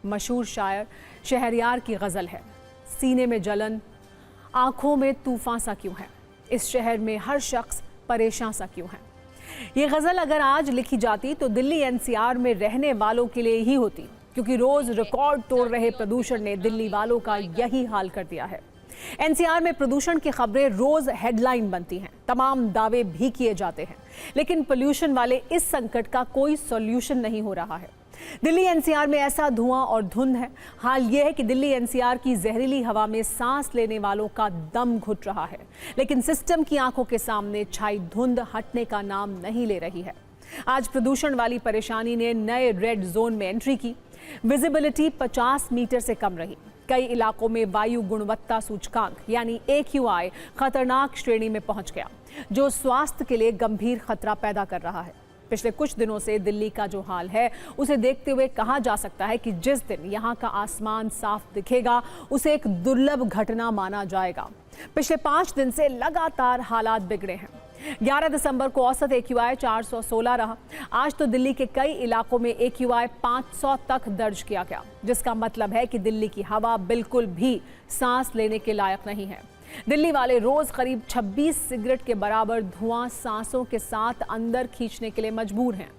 मशहूर शायर शहरयार की गज़ल है। सीने में जलन, आंखों में तूफान सा क्यों है, इस शहर में हर शख्स परेशान सा क्यों है। ये गज़ल अगर आज लिखी जाती तो दिल्ली एनसीआर में रहने वालों के लिए ही होती, क्योंकि रोज रिकॉर्ड तोड़ रहे प्रदूषण ने दिल्ली वालों का यही हाल कर दिया है। एनसीआर में प्रदूषण की खबरें रोज हेडलाइन बनती हैं, तमाम दावे भी किए जाते हैं, लेकिन पोल्यूशन वाले इस संकट का कोई सॉल्यूशन नहीं हो रहा है। दिल्ली एनसीआर में ऐसा धुआं और धुंध है। हाल यह है कि दिल्ली एनसीआर की जहरीली हवा में सांस लेने वालों का दम घुट रहा है, लेकिन सिस्टम की आंखों के सामने छाई धुंध हटने का नाम नहीं ले रही है। आज प्रदूषण वाली परेशानी ने नए रेड जोन में एंट्री की। विजिबिलिटी 50 मीटर से कम रही। कई इलाकों में वायु गुणवत्ता सूचकांक यानी AQI खतरनाक श्रेणी में पहुंच गया, जो स्वास्थ्य के लिए गंभीर खतरा पैदा कर रहा है। पिछले कुछ दिनों से दिल्ली का जो हाल है उसे देखते हुए कहा जा सकता है कि जिस दिन यहां का आसमान साफ दिखेगा उसे एक दुर्लभ घटना माना जाएगा। पिछले 5 दिन से लगातार हालात बिगड़े हैं। 11 दिसंबर को औसत AQI 416 रहा। आज तो दिल्ली के कई इलाकों में AQI 500 तक दर्ज किया गया, जिसका मतलब है कि दिल्ली की हवा बिल्कुल भी सांस लेने के लायक नहीं है। दिल्ली वाले रोज करीब 26 सिगरेट के बराबर धुआं सांसों के साथ अंदर खींचने के लिए मजबूर हैं।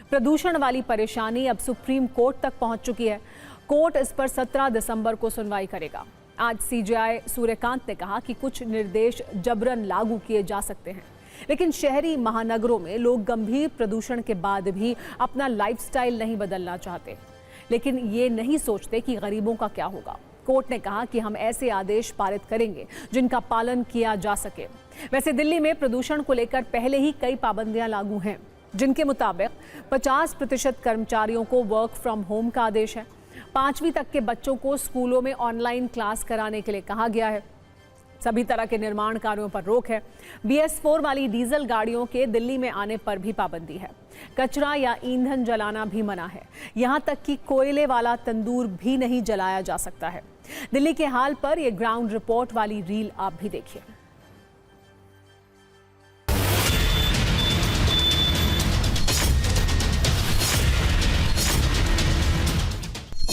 प्रदूषण वाली परेशानी अब सुप्रीम कोर्ट तक पहुंच चुकी है। कोर्ट इस पर 17 दिसंबर को सुनवाई करेगा। आज CJI सूर्यकांत ने कहा कि कुछ निर्देश जबरन लागू किए जा सकते हैं, लेकिन शहरी महानगरों में लोग गंभीर प्रदूषण के बाद भी अपना लाइफस्टाइल नहीं बदलना चाहते, लेकिन ये नहीं सोचते कि गरीबों का क्या होगा। कोर्ट ने कहा कि हम ऐसे आदेश पारित करेंगे जिनका पालन किया जा सके। वैसे दिल्ली में प्रदूषण को लेकर पहले ही कई पाबंदियां लागू हैं, जिनके मुताबिक 50% कर्मचारियों को वर्क फ्रॉम होम का आदेश है। 5वीं तक के बच्चों को स्कूलों में ऑनलाइन क्लास कराने के लिए कहा गया है। सभी तरह के निर्माण कार्यों पर रोक है। BS4 वाली डीजल गाड़ियों के दिल्ली में आने पर भी पाबंदी है। कचरा या ईंधन जलाना भी मना है। यहां तक कि कोयले वाला तंदूर भी नहीं जलाया जा सकता है। दिल्ली के हाल पर यह ग्राउंड रिपोर्ट वाली रील आप भी देखिए।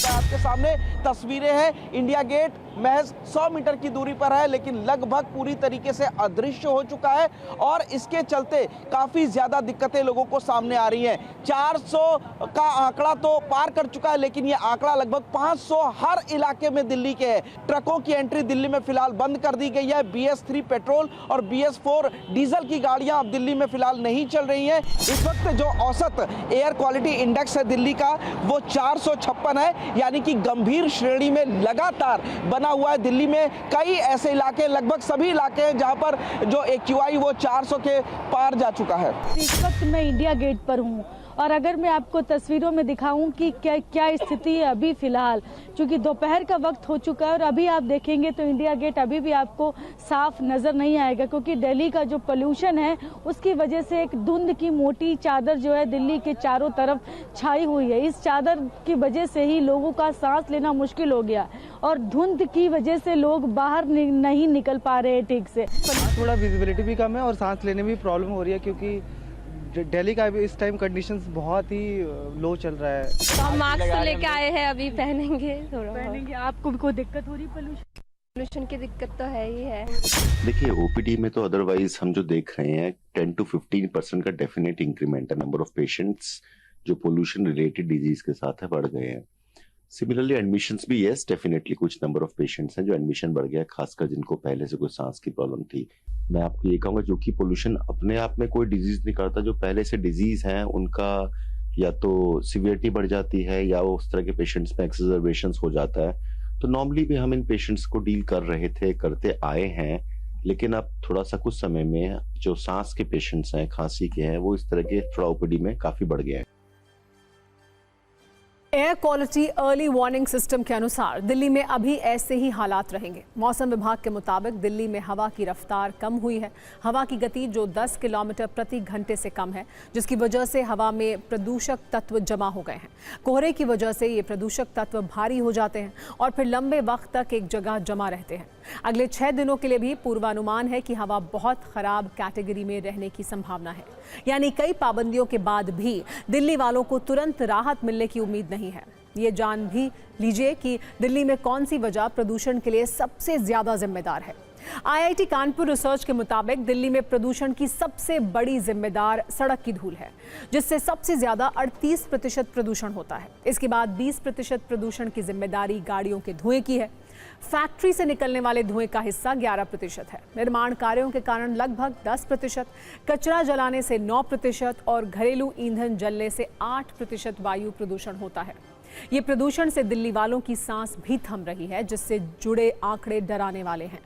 आपके सामने तस्वीरें हैं। इंडिया गेट महज 100 मीटर की दूरी पर है, लेकिन लगभग पूरी तरीके से अदृश्य हो चुका है और इसके चलते काफी ज्यादा दिक्कतें लोगों को सामने आ रही हैं। 400 का आंकड़ा तो पार कर चुका है, लेकिन यह आंकड़ा लगभग 500 हर इलाके में दिल्ली के है। ट्रकों की एंट्री दिल्ली में फिलहाल बंद कर दी गई है। BS3 पेट्रोल और BS4 डीजल की गाड़ियां अब दिल्ली में फिलहाल नहीं चल रही हैं। इस वक्त जो औसत एयर क्वालिटी इंडेक्स है दिल्ली का वो 456 है, यानी कि गंभीर श्रेणी में लगातार बना हुआ है। दिल्ली में कई ऐसे इलाके, लगभग सभी इलाके हैं जहां पर जो AQI वो 400 के पार जा चुका है। इस वक्त मैं इंडिया गेट पर हूं और अगर मैं आपको तस्वीरों में दिखाऊं कि क्या स्थिति है अभी फिलहाल, क्योंकि दोपहर का वक्त हो चुका है और अभी आप देखेंगे तो इंडिया गेट अभी भी आपको साफ नजर नहीं आएगा, क्योंकि दिल्ली का जो पोल्यूशन है उसकी वजह से एक धुंध की मोटी चादर जो है दिल्ली के चारों तरफ छाई हुई है। इस चादर की वजह से ही लोगों का सांस लेना मुश्किल हो गया और धुंध की वजह से लोग बाहर नहीं निकल पा रहे हैं ठीक से। थोड़ा विजिबिलिटी भी कम है और सांस लेने में भी प्रॉब्लम हो रही है, क्योंकि दिल्ली का इस टाइम कंडीशंस बहुत ही लो चल रहा है। तो हम मास्क लेके आए हैं, अभी पहनेंगे। पहनेंगे। आपको भी कोई दिक्कत हो रही है? पोल्यूशन की दिक्कत तो है ही है। देखिए, OPD में तो अदरवाइज हम जो देख रहे हैं 10 to 15% का डेफिनेट इंक्रीमेंट है। नंबर ऑफ पेशेंट्स जो पोल्यूशन रिलेटेड डिजीज के साथ है बढ़ गए हैं। सिमिलरली एडमिशंस भी यस डेफिनेटली कुछ नंबर ऑफ पेशेंट्स हैं जो एडमिशन बढ़ गया है, खासकर जिनको पहले से कोई सांस की प्रॉब्लम थी। मैं आपको ये कहूंगा, जो कि पोल्यूशन अपने आप में कोई डिजीज नहीं करता, जो पहले से डिजीज है उनका या तो सिवियरिटी बढ़ जाती है या वो उस तरह के पेशेंट्स में एक्सजर्वेशंस हो जाता है। तो नॉर्मली भी हम इन पेशेंट्स को डील कर रहे थे, करते आए हैं, लेकिन अब थोड़ा सा कुछ समय में जो सांस के पेशेंट्स हैं, खांसी के हैं, वो इस तरह के थोड़ा OPD में काफी बढ़ गया है। Air quality early warning system के अनुसार दिल्ली में अभी ऐसे ही हालात रहेंगे। मौसम विभाग के मुताबिक दिल्ली में हवा की रफ्तार कम हुई है। हवा की गति जो 10 किलोमीटर प्रति घंटे से कम है, जिसकी वजह से हवा में प्रदूषक तत्व जमा हो गए हैं। कोहरे की वजह से ये प्रदूषक तत्व भारी हो जाते हैं और फिर लंबे वक्त तक एक जगह जमा रहते हैं। अगले 6 दिनों के लिए भी पूर्वानुमान है कि हवा बहुत खराब कैटेगरी में रहने की संभावना है, यानी कई पाबंदियों के बाद भी दिल्ली वालों को तुरंत राहत मिलने की उम्मीद नहीं है। ये जान भी लीजिए कि दिल्ली में कौन सी वजह प्रदूषण के लिए सबसे ज्यादा जिम्मेदार है। IIT कानपुर रिसर्च के मुताबिक दिल्ली में प्रदूषण की सबसे बड़ी जिम्मेदार सड़क की धूल है, जिससे सबसे ज्यादा 38% प्रदूषण होता है। इसके बाद 20% प्रदूषण की जिम्मेदारी गाड़ियों के धुएं की है। फैक्ट्री से निकलने वाले धुएं का हिस्सा 11% है। निर्माण कार्यों के कारण लगभग 10%, कचरा जलाने से 9% और घरेलू ईंधन जलने से 8% वायु प्रदूषण होता है। ये प्रदूषण से दिल्ली वालों की सांस भी थम रही है, जिससे जुड़े आंकड़े डराने वाले हैं।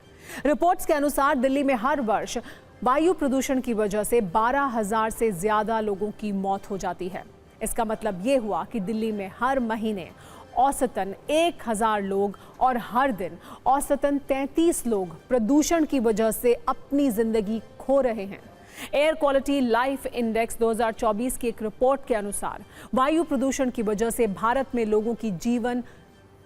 रिपोर्ट्स के अनुसार दिल्ली में हर वर्ष वायु प्रदूषण की वजह से 12,000 से ज्यादा लोगों की मौत हो जाती है। इसका मतलब ये हुआ कि दिल्ली में हर महीने औसतन 1,000 लोग और हर दिन औसतन 33 लोग प्रदूषण की वजह से अपनी जिंदगी खो रहे हैं। एयर क्वालिटी लाइफ इंडेक्स 2024 की एक रिपोर्ट के अनुसार वायु प्रदूषण की वजह से भारत में लोगों की जीवन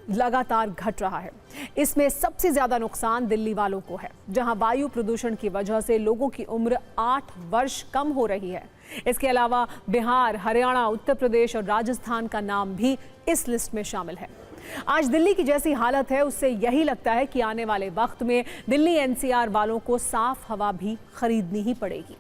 लगातार घट रहा है। इसमें सबसे ज्यादा नुकसान दिल्ली वालों को है, जहां वायु प्रदूषण की वजह से लोगों की उम्र 8 वर्ष कम हो रही है। इसके अलावा बिहार, हरियाणा, उत्तर प्रदेश और राजस्थान का नाम भी इस लिस्ट में शामिल है। आज दिल्ली की जैसी हालत है, उससे यही लगता है कि आने वाले वक्त में दिल्ली NCR वालों को साफ हवा भी खरीदनी ही पड़ेगी।